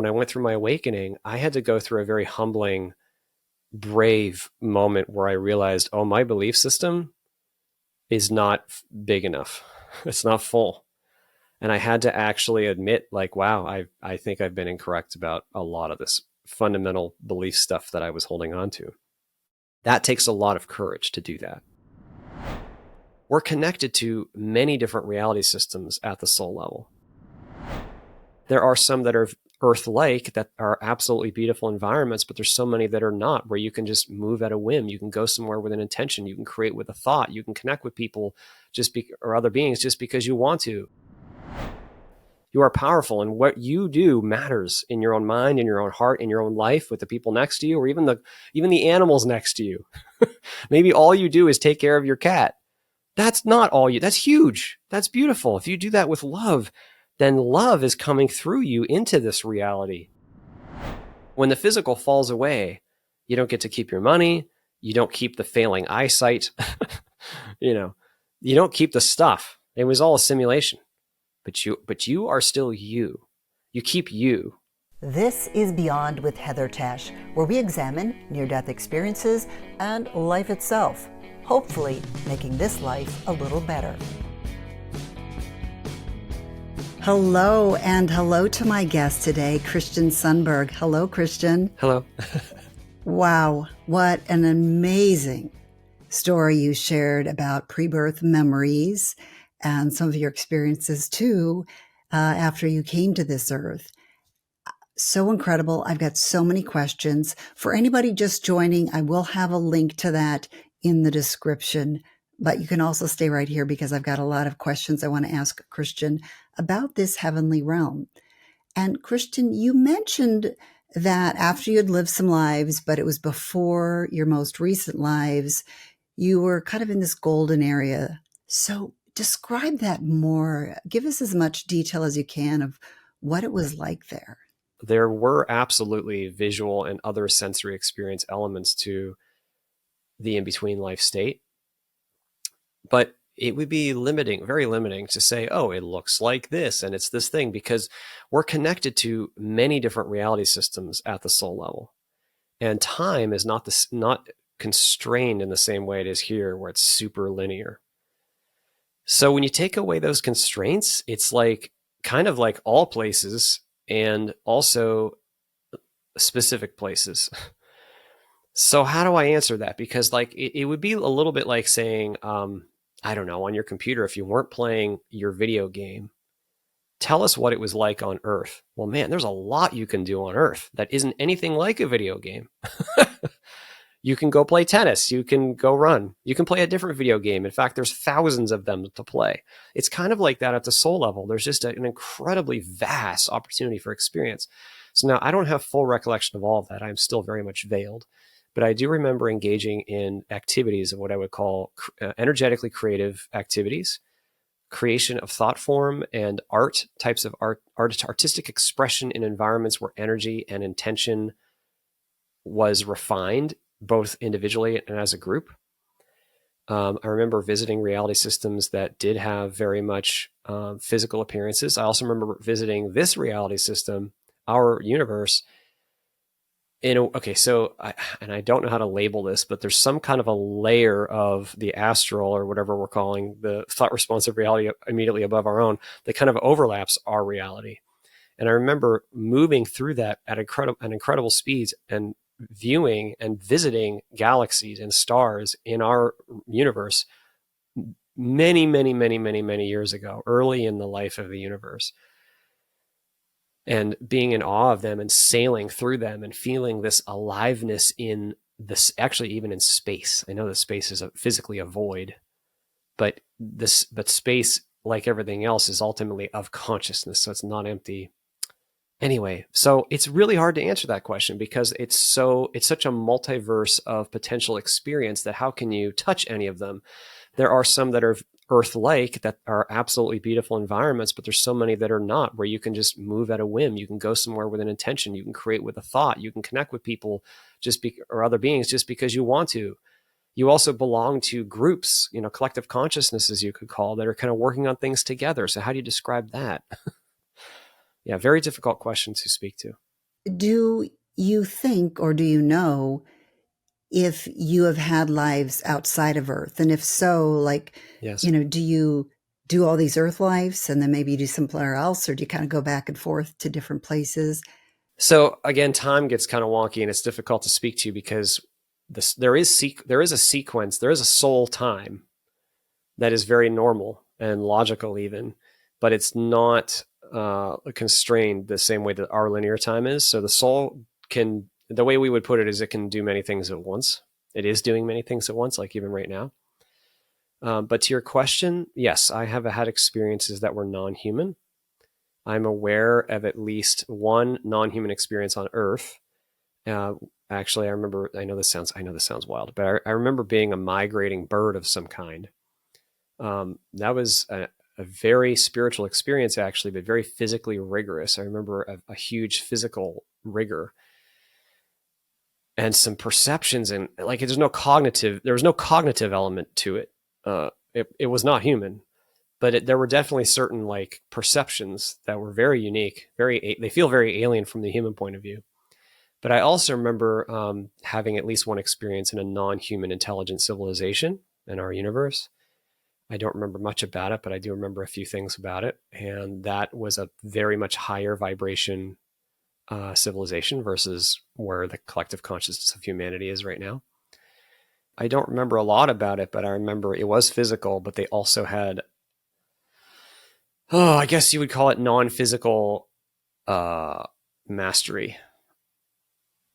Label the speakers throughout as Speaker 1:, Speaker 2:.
Speaker 1: when I went through my awakening, I had to go through a very humbling, brave moment where I realized, oh, my belief system is not big enough. It's not full. And I had to actually admit, like, wow, I think I've been incorrect about a lot of this fundamental belief stuff that I was holding on to. That takes a lot of courage to do that. We're connected to many different reality systems at the soul level. There are some that are Earth-like, that are absolutely beautiful environments, but there's so many that are not, where you can just move at a whim. You can go somewhere with an intention. You can create with a thought. You can connect with people or other beings just because you want to. You are powerful, and what you do matters in your own mind, in your own heart, in your own life, with the people next to you, or even the animals next to you. Maybe all you do is take care of your cat. That's not all you. That's huge. That's beautiful. If you do that with love, then love is coming through you into this reality. When the physical falls away, you don't get to keep your money. You don't keep the failing eyesight. You don't keep the stuff. It was all a simulation. But you are still you. You keep you.
Speaker 2: This is Beyond with Heather Tesch, where we examine near-death experiences and life itself, hopefully making this life a little better. Hello, and hello to my guest today, Christian Sundberg. Hello, Christian.
Speaker 1: Hello.
Speaker 2: Wow, what an amazing story you shared about pre-birth memories and some of your experiences too after you came to this earth. So incredible. I've got so many questions. For anybody just joining, I will have a link to that in the description, but you can also stay right here because I've got a lot of questions I want to ask Christian about this heavenly realm. And Christian, you mentioned that after you had lived some lives, but it was before your most recent lives, you were kind of in this golden area. So describe that more. Give us as much detail as you can of what it was like there.
Speaker 1: There were absolutely visual and other sensory experience elements to the in-between life state. But it would be very limiting to say, oh, it looks like this and it's this thing, because we're connected to many different reality systems at the soul level. And time is not constrained in the same way it is here, where it's super linear. So when you take away those constraints, it's like kind of like all places and also specific places. So how do I answer that? Because like it would be a little bit like saying, I don't know, on your computer, if you weren't playing your video game, tell us what it was like on Earth. Well, man, there's a lot you can do on Earth that isn't anything like a video game. You can go play tennis. You can go run. You can play a different video game. In fact, there's thousands of them to play. It's kind of like that at the soul level. There's just an incredibly vast opportunity for experience. So now I don't have full recollection of all of that. I'm still very much veiled. But I do remember engaging in activities of what I would call energetically creative activities, creation of thought form and art, types of artistic expression in environments where energy and intention was refined, both individually and as a group. I remember visiting reality systems that did have very much physical appearances. I also remember visiting this reality system, our universe. I don't know how to label this, but there's some kind of a layer of the astral, or whatever we're calling the thought responsive reality immediately above our own, that kind of overlaps our reality. And I remember moving through that at incredible speeds and viewing and visiting galaxies and stars in our universe many, many, many, many, many years ago, early in the life of the universe. And being in awe of them and sailing through them and feeling this aliveness in this, actually even in space. I know that space is physically a void, but space, like everything else, is ultimately of consciousness. So it's not empty. Anyway, so it's really hard to answer that question because it's such a multiverse of potential experience that how can you touch any of them? There are some that are Earth-like, that are absolutely beautiful environments, but there's so many that are not, where you can just move at a whim. You can go somewhere with an intention. You can create with a thought. You can connect with people or other beings just because you want to. You also belong to groups, collective consciousnesses, you could call, that are kind of working on things together. So how do you describe that? Yeah, very difficult question to speak to.
Speaker 2: Do you think, or do you know, if you have had lives outside of Earth? And if so, like,
Speaker 1: Yes.
Speaker 2: do you do all these Earth lives and then maybe you do somewhere else, or do you kind of go back and forth to different places?
Speaker 1: So again, time gets kind of wonky and it's difficult to speak to because there is a sequence, there is a soul time that is very normal and logical even, but it's not constrained the same way that our linear time is. So the soul can, the way we would put it is it can do many things at once. It is doing many things at once, like even right now. But to your question, yes, I have had experiences that were non-human. I'm aware of at least one non-human experience on Earth. Uh, Actually, I know this sounds wild, but I remember being a migrating bird of some kind. That was a very spiritual experience, actually, but very physically rigorous. I remember a huge physical rigor and some perceptions, and like there was no cognitive element to it. It was not human, but there were definitely certain like perceptions that were very unique. They feel very alien from the human point of view. But I also remember having at least one experience in a non-human intelligent civilization in our universe. I don't remember much about it, but I do remember a few things about it. And that was a very much higher vibration civilization versus where the collective consciousness of humanity is right now. I don't remember a lot about it, but I remember it was physical, but they also had, I guess you would call it non-physical mastery,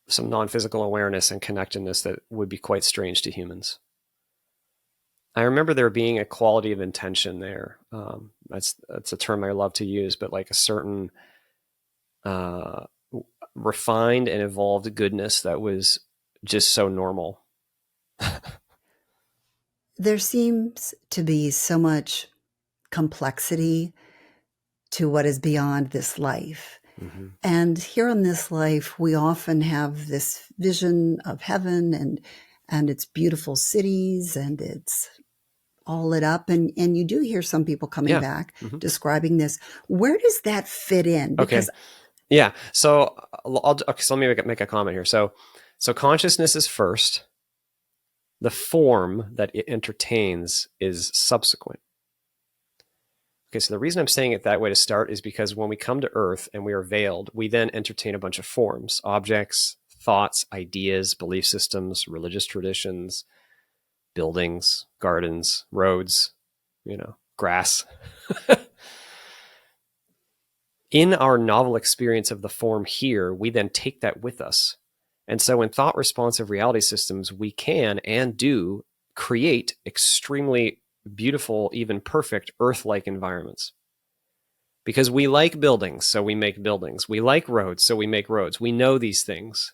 Speaker 1: some non-physical awareness and connectedness that would be quite strange to humans. I remember there being a quality of intention there. That's a term I love to use, but like a certain uh, refined and evolved goodness that was just so normal.
Speaker 2: There seems to be so much complexity to what is beyond this life.
Speaker 1: Mm-hmm.
Speaker 2: And here in this life, we often have this vision of heaven and its beautiful cities and it's all lit up. And you do hear some people coming
Speaker 1: Yeah.
Speaker 2: back
Speaker 1: Mm-hmm.
Speaker 2: describing this. Where does that fit in?
Speaker 1: Okay.
Speaker 2: Because
Speaker 1: Yeah. So let me make a comment here. So consciousness is first. The form that it entertains is subsequent. Okay, so the reason I'm saying it that way to start is because when we come to Earth and we are veiled, we then entertain a bunch of forms, objects, thoughts, ideas, belief systems, religious traditions, buildings, gardens, roads, grass. In our novel experience of the form here, we then take that with us. And so in thought responsive reality systems, we can and do create extremely beautiful, even perfect Earth-like environments. Because we like buildings, so we make buildings. We like roads, so we make roads. We know these things.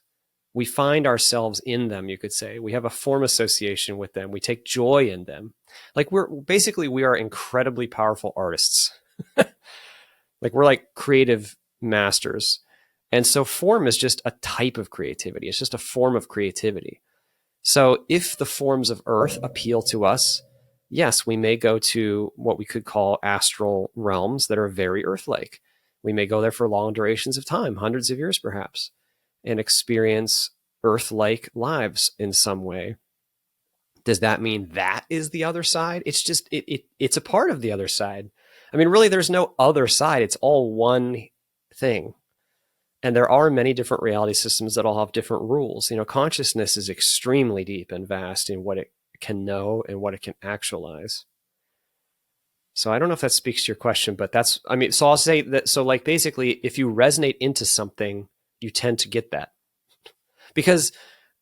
Speaker 1: We find ourselves in them, you could say. We have a form association with them. We take joy in them. Like we are incredibly powerful artists. Like we're like creative masters. And so form is just a type of creativity. It's just a form of creativity. So if the forms of Earth appeal to us, yes, we may go to what we could call astral realms that are very Earth-like. We may go there for long durations of time, hundreds of years perhaps, and experience Earth-like lives in some way. Does that mean that is the other side? It's just it's a part of the other side. I mean, really, there's no other side. It's all one thing. And there are many different reality systems that all have different rules. Consciousness is extremely deep and vast in what it can know and what it can actualize. So I don't know if that speaks to your question, but so I'll say that, so like basically, if you resonate into something, you tend to get that. Because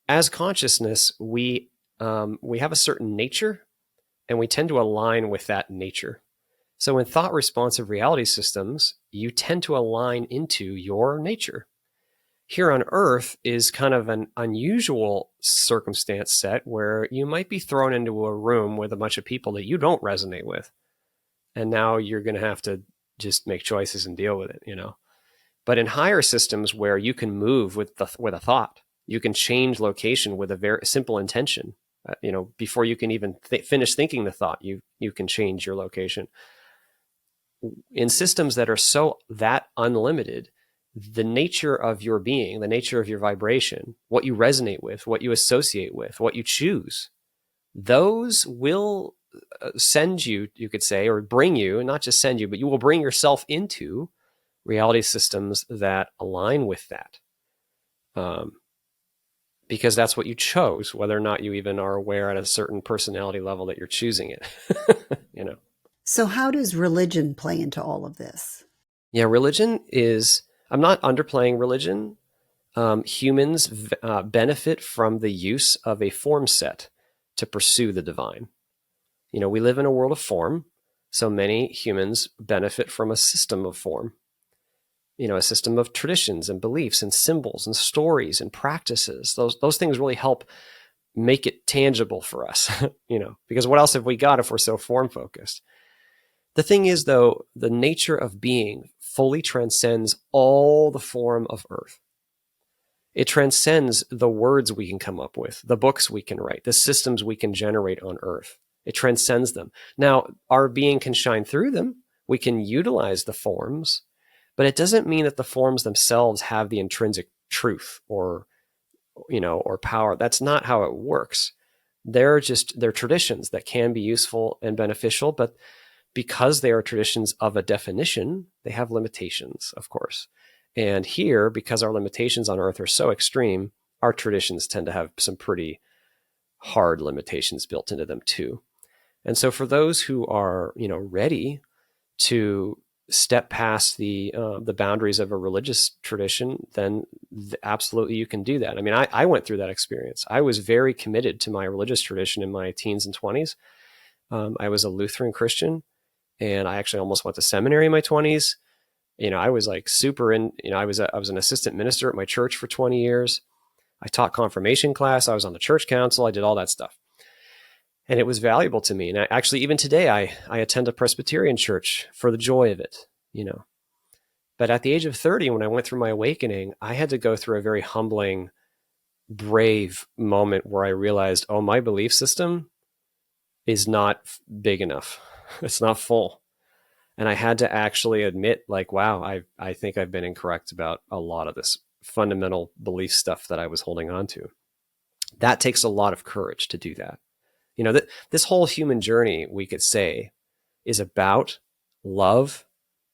Speaker 1: as consciousness, we have a certain nature and we tend to align with that nature. So in thought responsive reality systems, you tend to align into your nature. Here on Earth is kind of an unusual circumstance set where you might be thrown into a room with a bunch of people that you don't resonate with. And now you're going to have to just make choices and deal with it. But in higher systems where you can move with a thought, you can change location with a very simple intention. Before you can even finish thinking the thought, you can change your location. In systems that are so that unlimited, the nature of your being, the nature of your vibration, what you resonate with, what you associate with, what you choose, those will send you, you could say, or bring you, not just send you, but you will bring yourself into reality systems that align with that. Because that's what you chose, whether or not you even are aware at a certain personality level that you're choosing it. You know?
Speaker 2: So, how does religion play into all of this?
Speaker 1: Yeah, religion is, I'm not underplaying religion. Humans benefit from the use of a form set to pursue the divine. You know, we live in a world of form, so many humans benefit from a system of form. You know, a system of traditions and beliefs and symbols and stories and practices. Those things really help make it tangible for us, you know, because what else have we got if we're so form focused? The thing is, though, the nature of being fully transcends all the form of earth. It transcends the words we can come up with, the books we can write, the systems we can generate on earth. It transcends them. Now, our being can shine through them. We can utilize the forms, but it doesn't mean that the forms themselves have the intrinsic truth or, you know, or power. That's not how it works. They're traditions that can be useful and beneficial, but because they are traditions of a definition, they have limitations, of course. And here, because our limitations on earth are so extreme, our traditions tend to have some pretty hard limitations built into them too. And so for those who are, you know, ready to step past the boundaries of a religious tradition, then absolutely you can do that. I mean, I went through that experience. I was very committed to my religious tradition in my teens and 20s. I was a Lutheran Christian, and I actually almost went to seminary in my 20s. You know, I was like super in, you know, I was an assistant minister at my church for 20 years. I taught confirmation class. I was on the church council. I did all that stuff. And it was valuable to me. And actually, even today, I attend a Presbyterian church for the joy of it, you know. But at the age of 30, when I went through my awakening, I had to go through a very humbling, brave moment where I realized, oh, my belief system is not big enough. It's not full. And I had to actually admit, like, wow, I think I've been incorrect about a lot of this fundamental belief stuff that I was holding on to. That takes a lot of courage to do that. You know, this whole human journey, we could say, is about love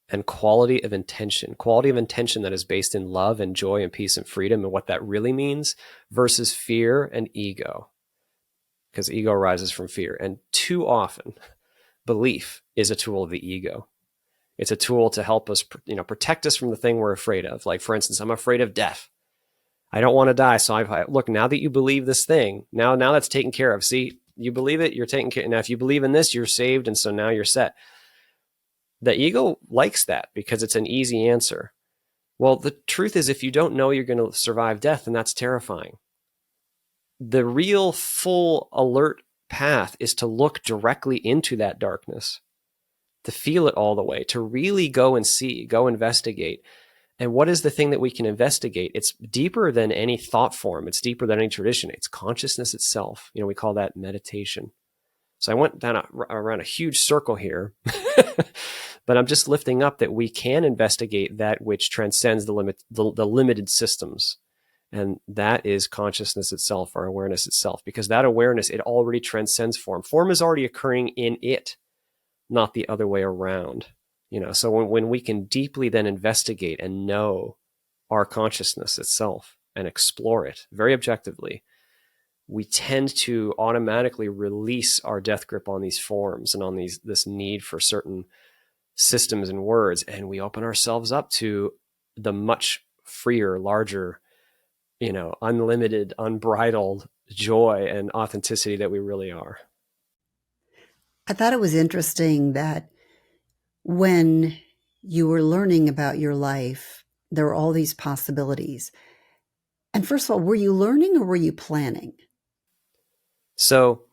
Speaker 1: and quality of intention that is based in love and joy and peace and freedom and what that really means versus fear and ego, because ego arises from fear. And too often, belief is a tool of the ego. It's a tool to help us, you know, protect us from the thing we're afraid of. Like, for instance, I'm afraid of death. I don't want to die. So look, now that you believe this thing, now that's taken care of. See, you believe it, you're taken care of. Now, if you believe in this, you're saved. And so now you're set. The ego likes that because it's an easy answer. Well, the truth is, if you don't know you're going to survive death, then that's terrifying. The real full alert path is to look directly into that darkness, to feel it all the way, to really go and see, go investigate. And what is the thing that we can investigate? It's deeper than any thought form. It's deeper than any tradition. It's consciousness itself. You know, we call that meditation. So I went down around a huge circle here, but I'm just lifting up that we can investigate that which transcends the limited systems. And that is consciousness itself, or awareness itself, because that awareness, it already transcends form. Form is already occurring in it, not the other way around. You know, so when we can deeply then investigate and know our consciousness itself and explore it very objectively, we tend to automatically release our death grip on these forms and on this need for certain systems and words, and we open ourselves up to the much freer, larger, you know, unlimited, unbridled joy and authenticity that we really are.
Speaker 2: I thought it was interesting that when you were learning about your life, there were all these possibilities. And first of all, were you learning or were you planning?
Speaker 1: So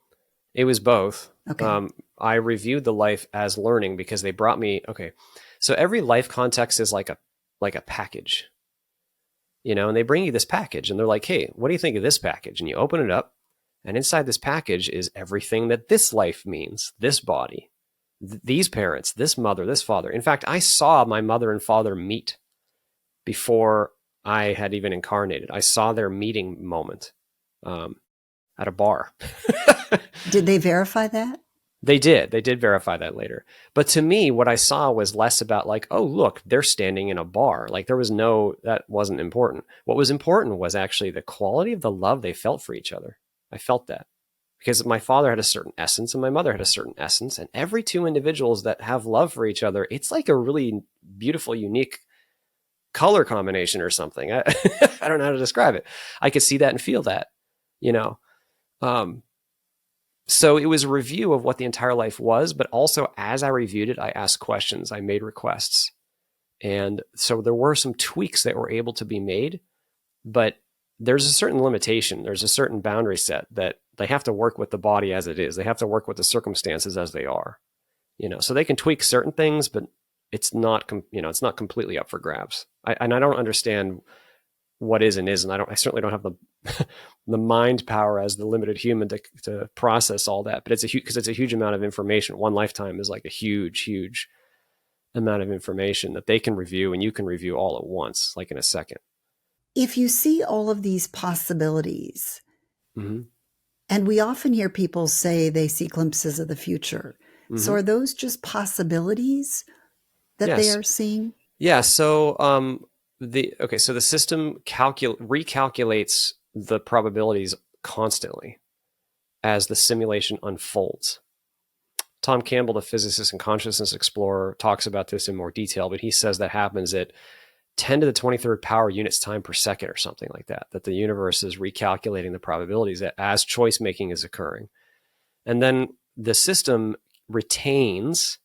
Speaker 1: it was both.
Speaker 2: Okay.
Speaker 1: I reviewed the life as learning because they brought me, okay. So every life context is like a package, you know, and they bring you this package and they're like, hey, what do you think of this package? And you open it up, and inside this package is everything that this life means, this body, these parents, this mother, this father. In fact, I saw my mother and father meet before I had even incarnated. I saw their meeting moment at a bar.
Speaker 2: Did they verify that?
Speaker 1: They did. They did verify that later. But to me, what I saw was less about like, oh, look, they're standing in a bar. Like there was that wasn't important. What was important was actually the quality of the love they felt for each other. I felt that because my father had a certain essence and my mother had a certain essence. And every two individuals that have love for each other, it's like a really beautiful, unique color combination or something. I don't know how to describe it. I could see that and feel that, you know. So it was a review of what the entire life was, but also as I reviewed it, I asked questions, I made requests. And so there were some tweaks that were able to be made, but there's a certain limitation. There's a certain boundary set that they have to work with the body as it is. They have to work with the circumstances as they are, you know, so they can tweak certain things, but it's not, it's not completely up for grabs. And I don't understand what is and isn't. I certainly don't have the mind power as the limited human to process all that, but because it's a huge amount of information. One lifetime is like a huge amount of information that they can review and you can review all at once, like in a second.
Speaker 2: If you see all of these possibilities,
Speaker 1: mm-hmm.
Speaker 2: and we often hear people say they see glimpses of the future. Mm-hmm. So are those just possibilities that they are seeing?
Speaker 1: Yeah. So, so the system recalculates the probabilities constantly as the simulation unfolds. Tom Campbell, the physicist and consciousness explorer, talks about this in more detail, but he says that happens at 10 to the 23rd power units time per second or something like that the universe is recalculating the probabilities as choice making is occurring. And then the system retains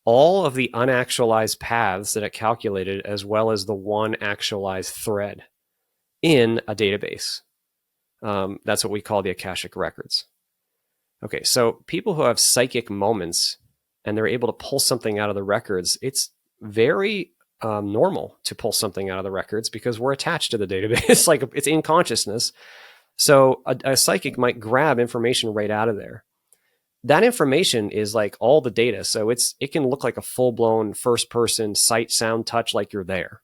Speaker 1: all of the unactualized paths that it calculated, as well as the one actualized thread in a database. That's what we call the Akashic records. Okay, so people who have psychic moments and they're able to pull something out of the records, it's very normal to pull something out of the records because we're attached to the database. Like it's in consciousness. So a psychic might grab information right out of there. That information is like all the data. So it can look like a full-blown first-person sight, sound, touch, like you're there.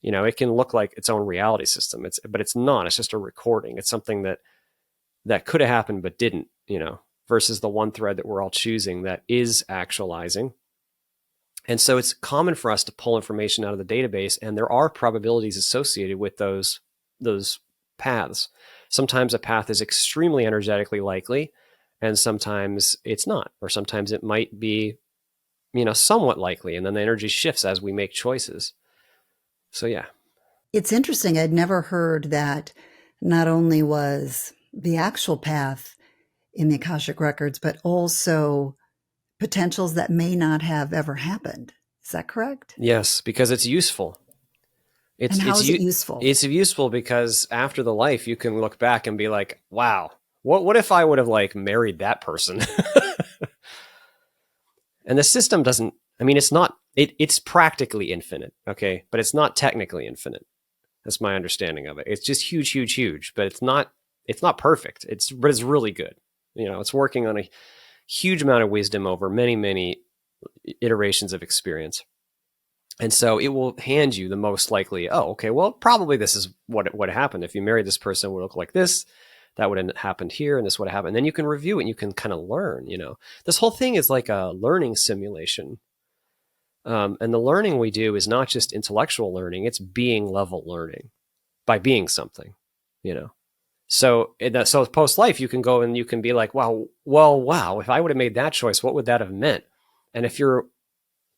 Speaker 1: You know, it can look like its own reality system. But it's not. It's just a recording. It's something that could have happened but didn't, you know, versus the one thread that we're all choosing that is actualizing. And so it's common for us to pull information out of the database, and there are probabilities associated with those paths. Sometimes a path is extremely energetically likely, and sometimes it's not, or sometimes it might be, you know, somewhat likely, and then the energy shifts as we make choices. So yeah.
Speaker 2: It's interesting. I'd never heard that not only was the actual path in the Akashic records, but also potentials that may not have ever happened. Is that correct?
Speaker 1: Yes, because it's useful.
Speaker 2: And how is it useful?
Speaker 1: It's useful because after the life, you can look back and be like, wow, what if I would have like married that person? And the system doesn't, I mean, it's practically infinite, okay? But it's not technically infinite. That's my understanding of it. It's just huge, but it's not perfect. But it's really good. You know, it's working on a huge amount of wisdom over many iterations of experience. And so it will hand you the most likely, oh, okay, well, probably this is what happened. If you married this person, it would look like this. That would have happened here, and this would have happened. And then you can review it, and you can kind of learn, you know. This whole thing is like a learning simulation. And the learning we do is not just intellectual learning, it's being level learning by being something, you know. So post-life, you can go and you can be like, wow, if I would have made that choice, what would that have meant? And if you're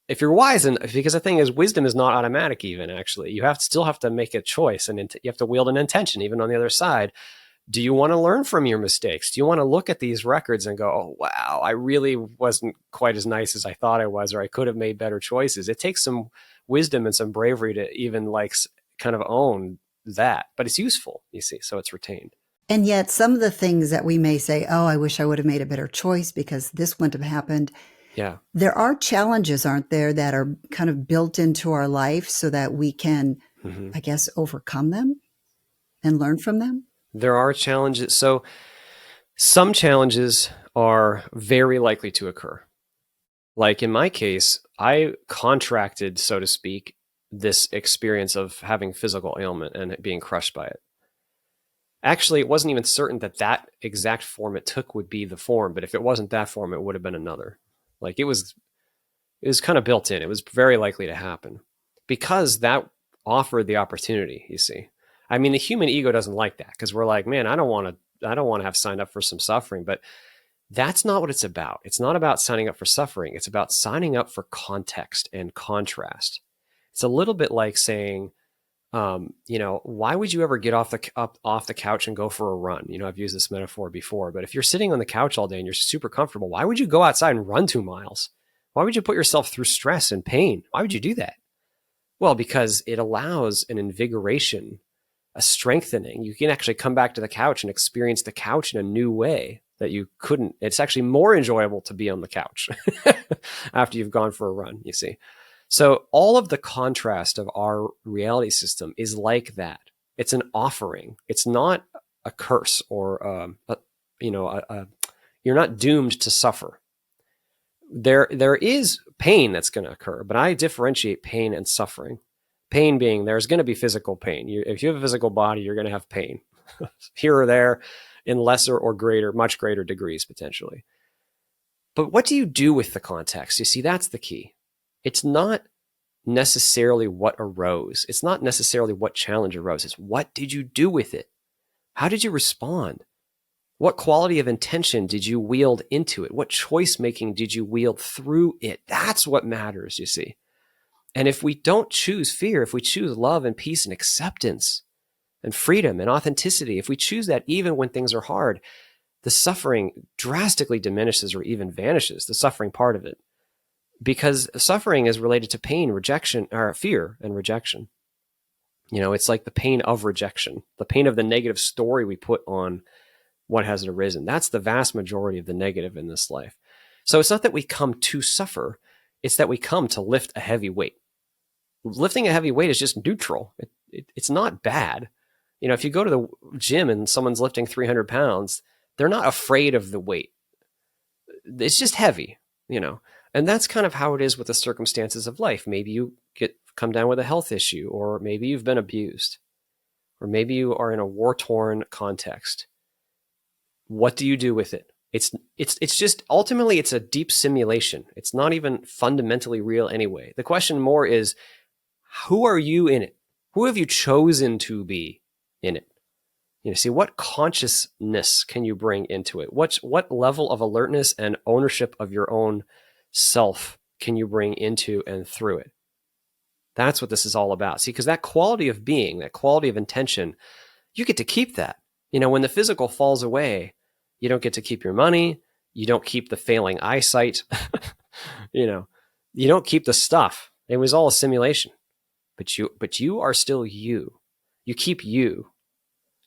Speaker 1: wise, and because the thing is, wisdom is not automatic even, actually. You still have to make a choice, and you have to wield an intention even on the other side. Do you want to learn from your mistakes? Do you want to look at these records and go, oh, wow, I really wasn't quite as nice as I thought I was, or I could have made better choices? It takes some wisdom and some bravery to even like kind of own that, but it's useful, you see, so it's retained.
Speaker 2: And yet some of the things that we may say, oh, I wish I would have made a better choice because this wouldn't have happened.
Speaker 1: Yeah.
Speaker 2: There are challenges, aren't there, that are kind of built into our life so that we can, I guess, overcome them and learn from them?
Speaker 1: There are challenges. So some challenges are very likely to occur. Like in my case, I contracted, so to speak, 10 to the 23rd power units time per second. And so it was a this experience of having physical ailment and being crushed by it. Actually, it wasn't even certain that that exact form it took would be the form, but if it wasn't that form, it would have been another. Like it was kind of built in. It was very likely to happen because that offered the opportunity, you see. I mean, the human ego doesn't like that because we're like, man, I don't want to have signed up for some suffering, but that's not what it's about. It's not about signing up for suffering. It's about signing up for context and contrast. It's a little bit like saying, why would you ever get off the couch and go for a run? You know, I've used this metaphor before, but if you're sitting on the couch all day and you're super comfortable, why would you go outside and run 2 miles? Why would you put yourself through stress and pain? Why would you do that? Well, because it allows an invigoration, a strengthening. You can actually come back to the couch and experience the couch in a new way that you couldn't. It's actually more enjoyable to be on the couch after you've gone for a run, you see. So all of the contrast of our reality system is like that. It's an offering. It's not a curse or, you're not doomed to suffer. There is pain that's going to occur, but I differentiate pain and suffering. Pain being there's going to be physical pain. If you have a physical body, you're going to have pain here or there in lesser or greater, much greater degrees potentially. But what do you do with the context? You see, that's the key. It's not necessarily what arose. It's not necessarily what challenge arose. It's what did you do with it? How did you respond? What quality of intention did you wield into it? What choice making did you wield through it? That's what matters, you see. And if we don't choose fear, if we choose love and peace and acceptance and freedom and authenticity, if we choose that even when things are hard, the suffering drastically diminishes or even vanishes, the suffering part of it. Because suffering is related to pain, rejection, or fear and rejection. You know, it's like the pain of rejection, the pain of the negative story we put on what has arisen. That's the vast majority of the negative in this life. So it's not that we come to suffer, it's that we come to lift a heavy weight. Lifting a heavy weight is just neutral. It's not bad. You know, if you go to the gym and someone's lifting 300 pounds, they're not afraid of the weight. It's just heavy, you know. And that's kind of how it is with the circumstances of life. Maybe you come down with a health issue, or maybe you've been abused, or maybe you are in a war-torn context. What do you do with it? It's just ultimately it's a deep simulation. It's not even fundamentally real anyway. The question more is, who are you in it? Who have you chosen to be in it? You know, see, what consciousness can you bring into it? What level of alertness and ownership of your own self can you bring into and through it? That's what this is all about. See, because that quality of being, that quality of intention, you get to keep that. You know, when the physical falls away, you don't get to keep your money. You don't keep the failing eyesight. You know, you don't keep the stuff. It was all a simulation. But you are still you. You keep you.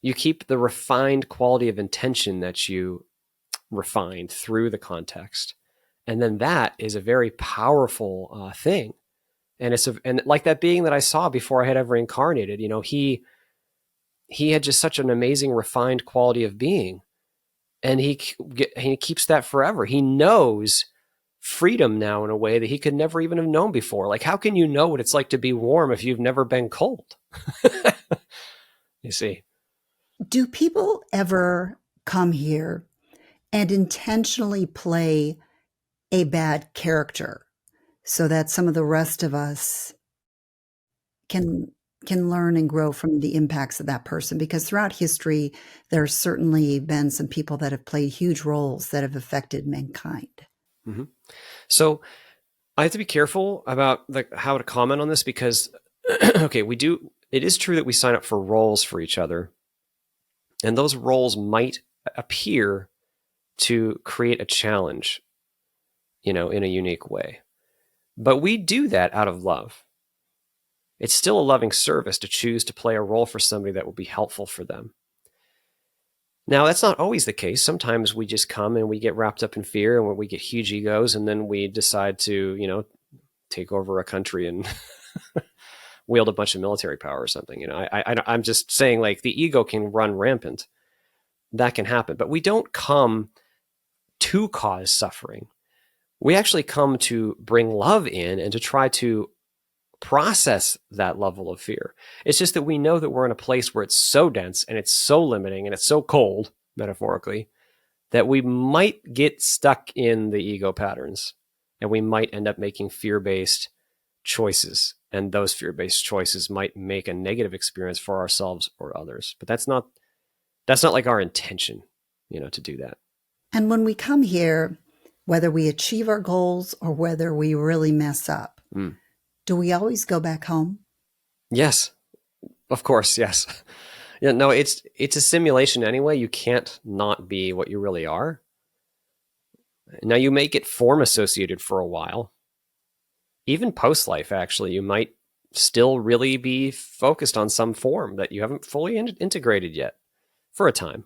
Speaker 1: You keep the refined quality of intention that you refined through the context. And then that is a very powerful thing. And and like that being that I saw before I had ever incarnated, you know, he had just such an amazing refined quality of being. And he keeps that forever. He knows freedom now in a way that he could never even have known before. Like, how can you know what it's like to be warm if you've never been cold? You see.
Speaker 2: Do people ever come here and intentionally play a bad character so that some of the rest of us can learn and grow from the impacts of that person? Because throughout history, there's certainly been some people that have played huge roles that have affected mankind.
Speaker 1: Mm-hmm. So I have to be careful about how to comment on this because, okay, it is true that we sign up for roles for each other, and those roles might appear to create a challenge, you know, in a unique way. But we do that out of love. It's still a loving service to choose to play a role for somebody that will be helpful for them. Now, that's not always the case. Sometimes we just come and we get wrapped up in fear and we get huge egos, and then we decide to, you know, take over a country and wield a bunch of military power or something. You know, I'm just saying, like, the ego can run rampant. That can happen. But we don't come to cause suffering. We actually come to bring love in and to try to process that level of fear. It's just that we know that we're in a place where it's so dense and it's so limiting and it's so cold, metaphorically, that we might get stuck in the ego patterns and we might end up making fear-based choices. And those fear-based choices might make a negative experience for ourselves or others. But that's not like our intention, to do that.
Speaker 2: And when we come here, whether we achieve our goals or whether we really mess up, do we always go back home?
Speaker 1: Yes, of course. Yes. Yeah, no, it's a simulation anyway. You can't not be what you really are. Now you may get form associated for a while. Even post-life, actually, you might still really be focused on some form that you haven't fully integrated yet for a time,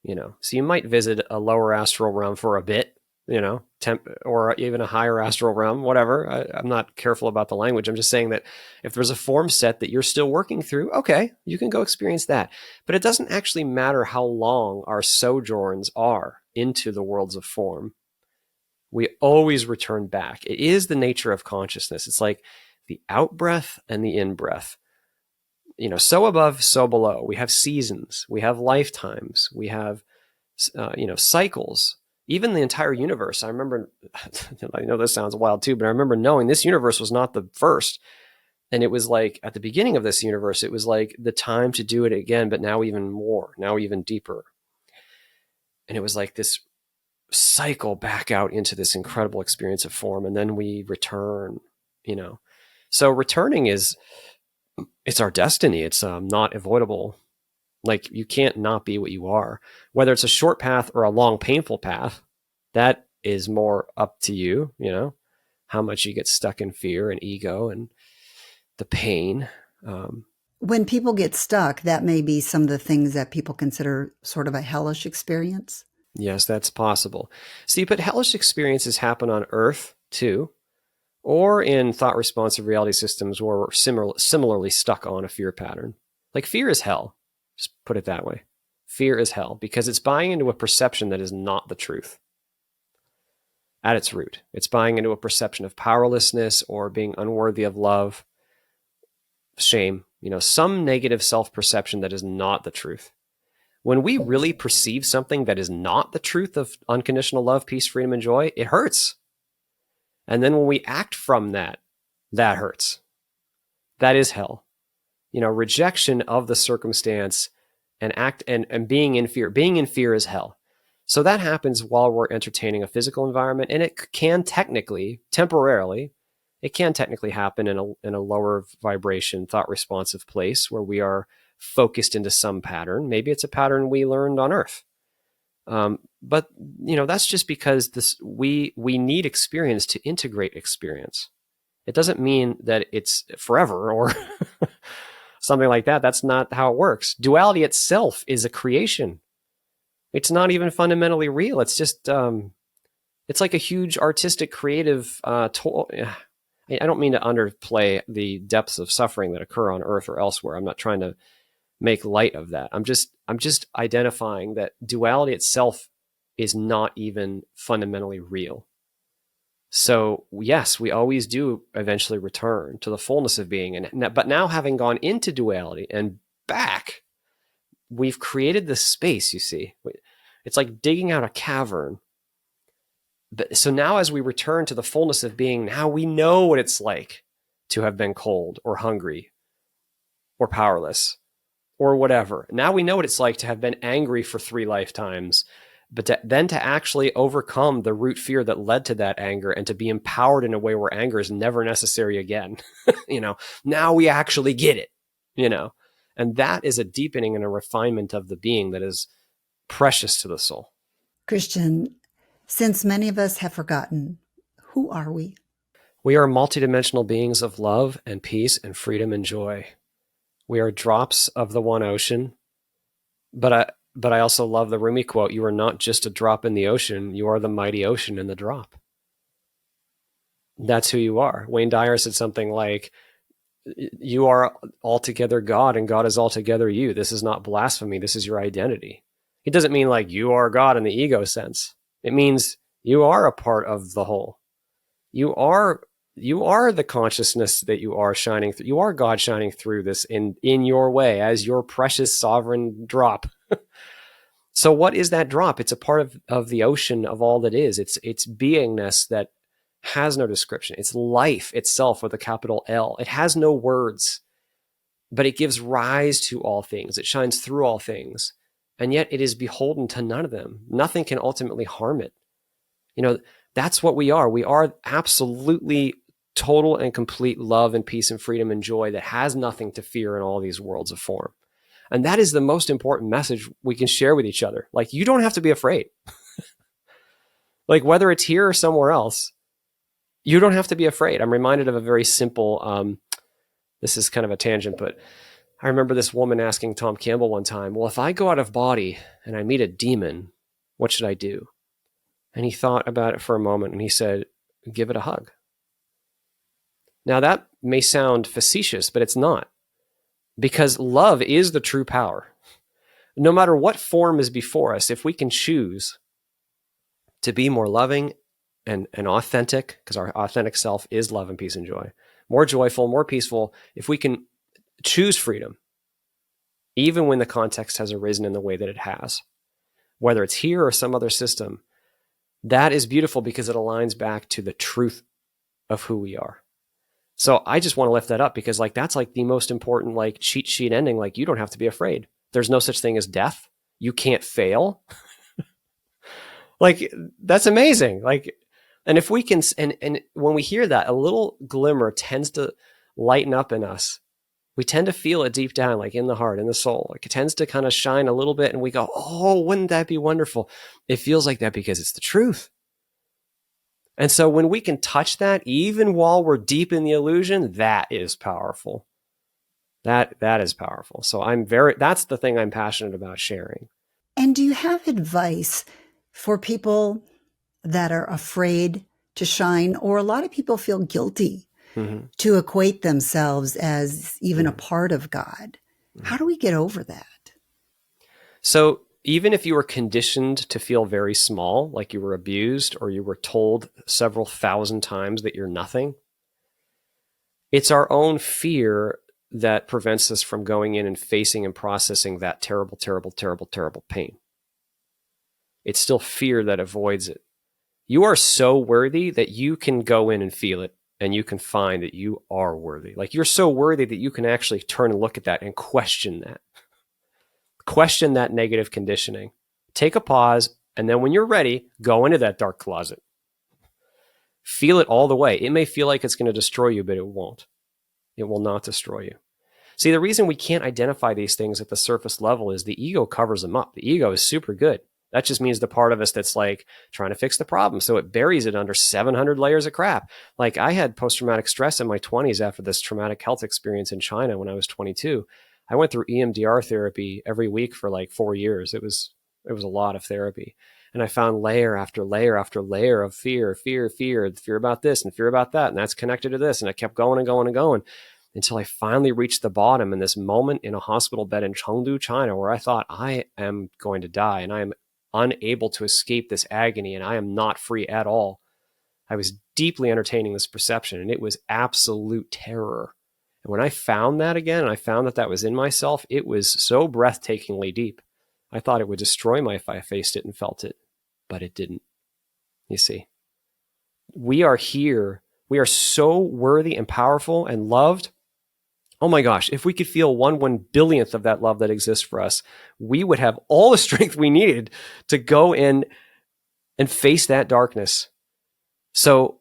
Speaker 1: So you might visit a lower astral realm for a bit, or even a higher astral realm, whatever. I'm not careful about the language. I'm just saying that if there's a form set that you're still working through, okay, you can go experience that. But it doesn't actually matter how long our sojourns are into the worlds of form. We always return back. It is the nature of consciousness. It's like the out breath and the in breath. So above, so below. We have seasons. We have lifetimes. We have, cycles. Even the entire universe. I remember, I know this sounds wild too, but I remember knowing this universe was not the first. And it was like at the beginning of this universe, it was like the time to do it again, but now even more, now even deeper. And it was like this cycle back out into this incredible experience of form. And then we return, So returning it's our destiny. It's not avoidable. Like you can't not be what you are, whether it's a short path or a long, painful path. That is more up to you, how much you get stuck in fear and ego and the pain.
Speaker 2: When people get stuck, that may be some of the things that people consider sort of a hellish experience.
Speaker 1: Yes, that's possible. See, but hellish experiences happen on Earth too, or in thought responsive reality systems where we're similarly stuck on a fear pattern. Like fear is hell. Just put it that way. Fear is hell because it's buying into a perception that is not the truth. At its root, it's buying into a perception of powerlessness or being unworthy of love, shame, some negative self-perception that is not the truth. When we really perceive something that is not the truth of unconditional love, peace, freedom, and joy, it hurts. And then when we act from that hurts. That is hell. Rejection of the circumstance and being in fear. Being in fear is hell. So that happens while we're entertaining a physical environment, and it can technically, temporarily, happen in a lower vibration, thought responsive place where we are focused into some pattern. Maybe it's a pattern we learned on Earth. But that's just because we need experience to integrate experience. It doesn't mean that it's forever or something like that. That's not how it works. Duality itself is a creation. It's not even fundamentally real. It's just it's like a huge artistic, creative tool. I don't mean to underplay the depths of suffering that occur on Earth or elsewhere. I'm not trying to make light of that. I'm just identifying that duality itself is not even fundamentally real. So yes, we always do eventually return to the fullness of being. But now having gone into duality and back, we've created this space, you see. It's like digging out a cavern. So now as we return to the fullness of being, now we know what it's like to have been cold or hungry or powerless or whatever. Now we know what it's like to have been angry for 3 lifetimes, but then to actually overcome the root fear that led to that anger and to be empowered in a way where anger is never necessary again. Now we actually get it, and that is a deepening and a refinement of the being that is precious to the soul.
Speaker 2: Christian, since many of us have forgotten, who are we?
Speaker 1: We are multidimensional beings of love and peace and freedom and joy. We are drops of the one ocean, but I also love the Rumi quote, you are not just a drop in the ocean, you are the mighty ocean in the drop. That's who you are. Wayne Dyer said something like, you are altogether God and God is altogether you. This is not blasphemy. This is your identity. It doesn't mean like you are God in the ego sense. It means you are a part of the whole. You are You are the consciousness that you are shining through. You are God shining through this in your way as your precious sovereign drop. So what is that drop? It's a part of the ocean of all that is. It's beingness that has no description. It's life itself with a capital L. It has no words, but it gives rise to all things. It shines through all things. And yet it is beholden to none of them. Nothing can ultimately harm it. You know, that's what we are. We are absolutely total and complete love and peace and freedom and joy that has nothing to fear in all these worlds of form. And that is the most important message we can share with each other. Like, you don't have to be afraid. Like, whether it's here or somewhere else, you don't have to be afraid. I'm reminded of a very simple, this is kind of a tangent, but I remember this woman asking Tom Campbell one time, well, if I go out of body and I meet a demon, what should I do? And he thought about it for a moment and he said, give it a hug. Now that may sound facetious, but it's not, because love is the true power. No matter what form is before us, if we can choose to be more loving and authentic, because our authentic self is love and peace and joy, more joyful, more peaceful, if we can choose freedom, even when the context has arisen in the way that it has, whether it's here or some other system, that is beautiful because it aligns back to the truth of who we are. So I just want to lift that up because that's like the most important cheat sheet ending. Like, you don't have to be afraid. There's no such thing as death. You can't fail. That's amazing. And if we can, and when we hear that, a little glimmer tends to lighten up in us. We tend to feel it deep down, like in the heart, in the soul. It tends to kind of shine a little bit and we go, oh, wouldn't that be wonderful? It feels like that because it's the truth. And so when we can touch that, even while we're deep in the illusion, that is powerful. That is powerful. So that's the thing I'm passionate about sharing.
Speaker 2: And do you have advice for people that are afraid to shine, or a lot of people feel guilty to equate themselves as even a part of God? How do we get over that?
Speaker 1: So even if you were conditioned to feel very small, like you were abused or you were told several thousand times that you're nothing, it's our own fear that prevents us from going in and facing and processing that terrible, terrible, terrible, terrible pain. It's still fear that avoids it. You are so worthy that you can go in and feel it, and you can find that you are worthy. Like, you're so worthy that you can actually turn and look at that and question that. Question that negative conditioning. Take a pause, and then when you're ready, go into that dark closet. Feel it all the way. It may feel like it's going to destroy you, but it won't. It will not destroy you. See, the reason we can't identify these things at the surface level is the ego covers them up. The ego is super good. That just means the part of us that's trying to fix the problem. So it buries it under 700 layers of crap. I had post-traumatic stress in my 20s after this traumatic health experience in China when I was 22. I went through EMDR therapy every week for 4 years. It was a lot of therapy. And I found layer after layer after layer of fear about this and fear about that. And that's connected to this. And I kept going and going and going until I finally reached the bottom in this moment in a hospital bed in Chengdu, China, where I thought, I am going to die and I am unable to escape this agony and I am not free at all. I was deeply entertaining this perception and it was absolute terror. And when I found that again, and I found that was in myself, it was so breathtakingly deep. I thought it would destroy me if I faced it and felt it, but it didn't. You see, we are here. We are so worthy and powerful and loved. Oh my gosh, if we could feel 1/1 billionth of that love that exists for us, we would have all the strength we needed to go in and face that darkness. So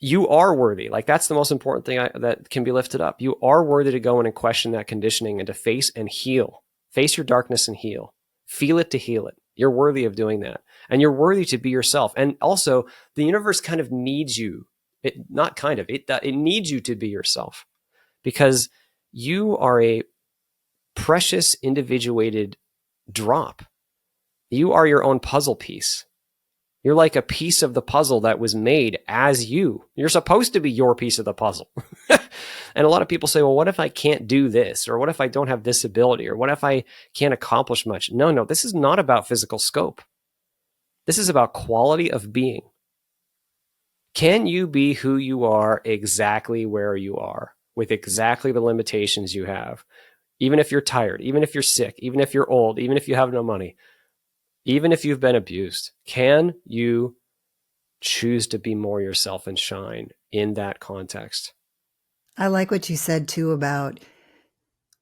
Speaker 1: you are worthy. That's the most important thing that can be lifted up. You are worthy to go in and question that conditioning and to face and heal. Face your darkness and heal. Feel it to heal it. You're worthy of doing that. And you're worthy to be yourself. And also, the universe kind of needs you. It needs you to be yourself. Because you are a precious, individuated drop. You are your own puzzle piece. You're like a piece of the puzzle that was made as you. You're supposed to be your piece of the puzzle. And a lot of people say, well, what if I can't do this? Or what if I don't have this ability? Or what if I can't accomplish much? No, this is not about physical scope. This is about quality of being. Can you be who you are exactly where you are with exactly the limitations you have? Even if you're tired, even if you're sick, even if you're old, even if you have no money, even if you've been abused, can you choose to be more yourself and shine in that context?
Speaker 2: I like what you said too about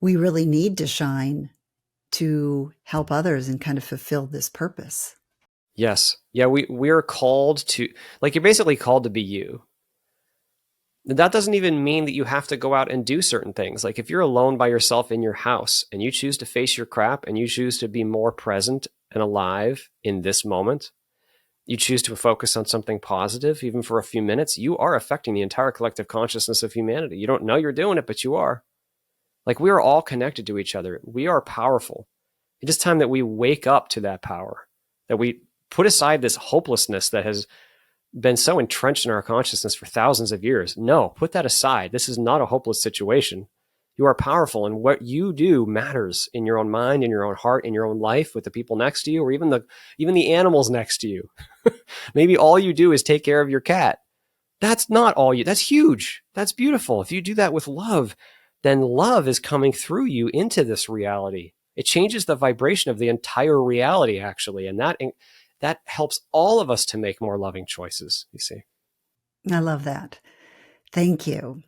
Speaker 2: we really need to shine to help others and kind of fulfill this purpose.
Speaker 1: Yes. Yeah, we're called to, like, you're basically called to be you. That doesn't even mean that you have to go out and do certain things. Like if you're alone by yourself in your house and you choose to face your crap and you choose to be more present and alive in this moment, you choose to focus on something positive, even for a few minutes, you are affecting the entire collective consciousness of humanity. You don't know you're doing it, but you are. Like we are all connected to each other. We are powerful. It is time that we wake up to that power, that we put aside this hopelessness that has been so entrenched in our consciousness for thousands of years. No, put that aside. This is not a hopeless situation. You are powerful, and what you do matters in your own mind, in your own heart, in your own life, with the people next to you, or even the animals next to you. Maybe all you do is take care of your cat. That's not all you. That's huge. That's beautiful. If you do that with love, then love is coming through you into this reality. It changes the vibration of the entire reality, actually, and that helps all of us to make more loving choices, you see.
Speaker 2: I love that. Thank you.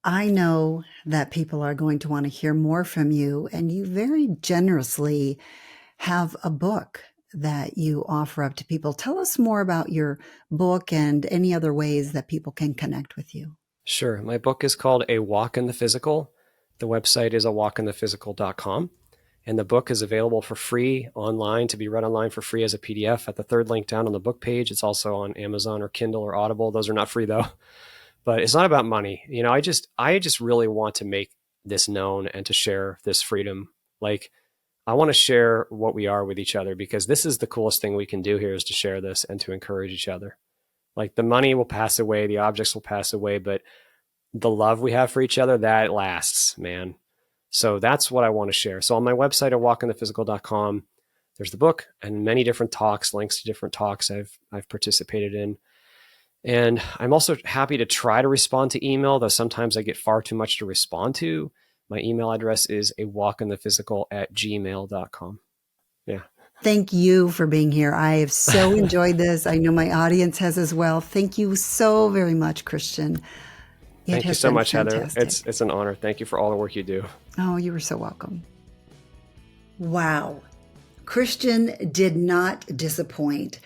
Speaker 2: I know that people are going to want to hear more from you, and you very generously have a book that you offer up to people. Tell us more about your book and any other ways that people can connect with you.
Speaker 1: Sure. My book is called A Walk in the Physical. The website is awalkinthephysical.com. And the book is available for free online, to be read online for free as a PDF at the third link down on the book page. It's also on Amazon or Kindle or Audible. Those are not free though. But it's not about money. You know, I just really want to make this known and to share this freedom. Like, I want to share what we are with each other, because this is the coolest thing we can do here, is to share this and to encourage each other. Like, the money will pass away, the objects will pass away, but the love we have for each other, that lasts, man. So that's what I want to share. So on my website at walkinthephysical.com, there's the book and many different talks, links to different talks I've participated in. And I'm also happy to try to respond to email, though sometimes I get far too much to respond to. My email address is awalkinthephysical@gmail.com. Yeah.
Speaker 2: Thank you for being here. I have so enjoyed this. I know my audience has as well. Thank you so very much, Christian.
Speaker 1: Thank you so much, Heather. It's an honor. Thank you for all the work you do.
Speaker 2: Oh, you were so welcome. Wow. Christian did not disappoint.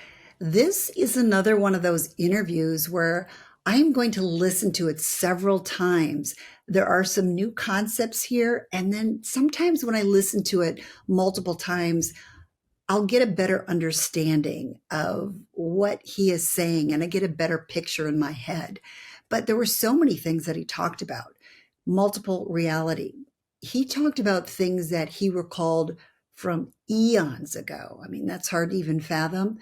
Speaker 2: This is another one of those interviews where I'm going to listen to it several times. There are some new concepts here. And then sometimes when I listen to it multiple times, I'll get a better understanding of what he is saying, and I get a better picture in my head. But there were so many things that he talked about. Multiple reality. He talked about things that he recalled from eons ago. I mean, that's hard to even fathom.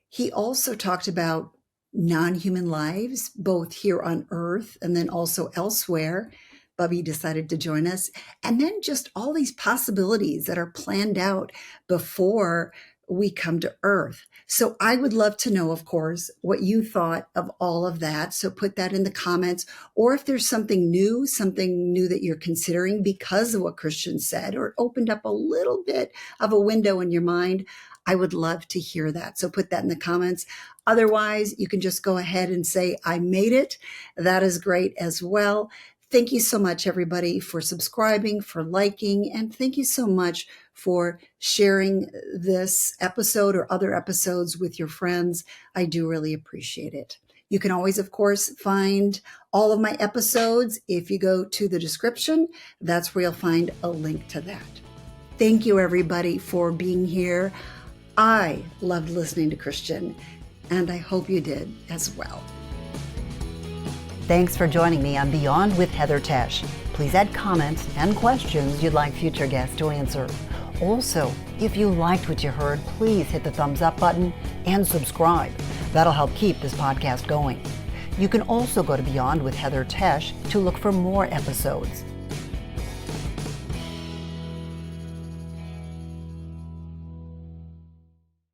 Speaker 2: He also talked about non-human lives, both here on Earth and then also elsewhere. Bubby decided to join us. And then just all these possibilities that are planned out before we come to Earth. So I would love to know, of course, what you thought of all of that. So put that in the comments, or if there's something new that you're considering because of what Christian said, or opened up a little bit of a window in your mind, I would love to hear that. So put that in the comments. Otherwise, you can just go ahead and say, I made it. That is great as well. Thank you so much, everybody, for subscribing, for liking, and thank you so much for sharing this episode or other episodes with your friends. I do really appreciate it. You can always, of course, find all of my episodes. If you go to the description, that's where you'll find a link to that. Thank you, everybody, for being here. I loved listening to Christian, and I hope you did as well. Thanks for joining me on Beyond with Heather Tesch. Please add comments and questions you'd like future guests to answer. Also, if you liked what you heard, please hit the thumbs up button and subscribe. That'll help keep this podcast going. You can also go to Beyond with Heather Tesch to look for more episodes.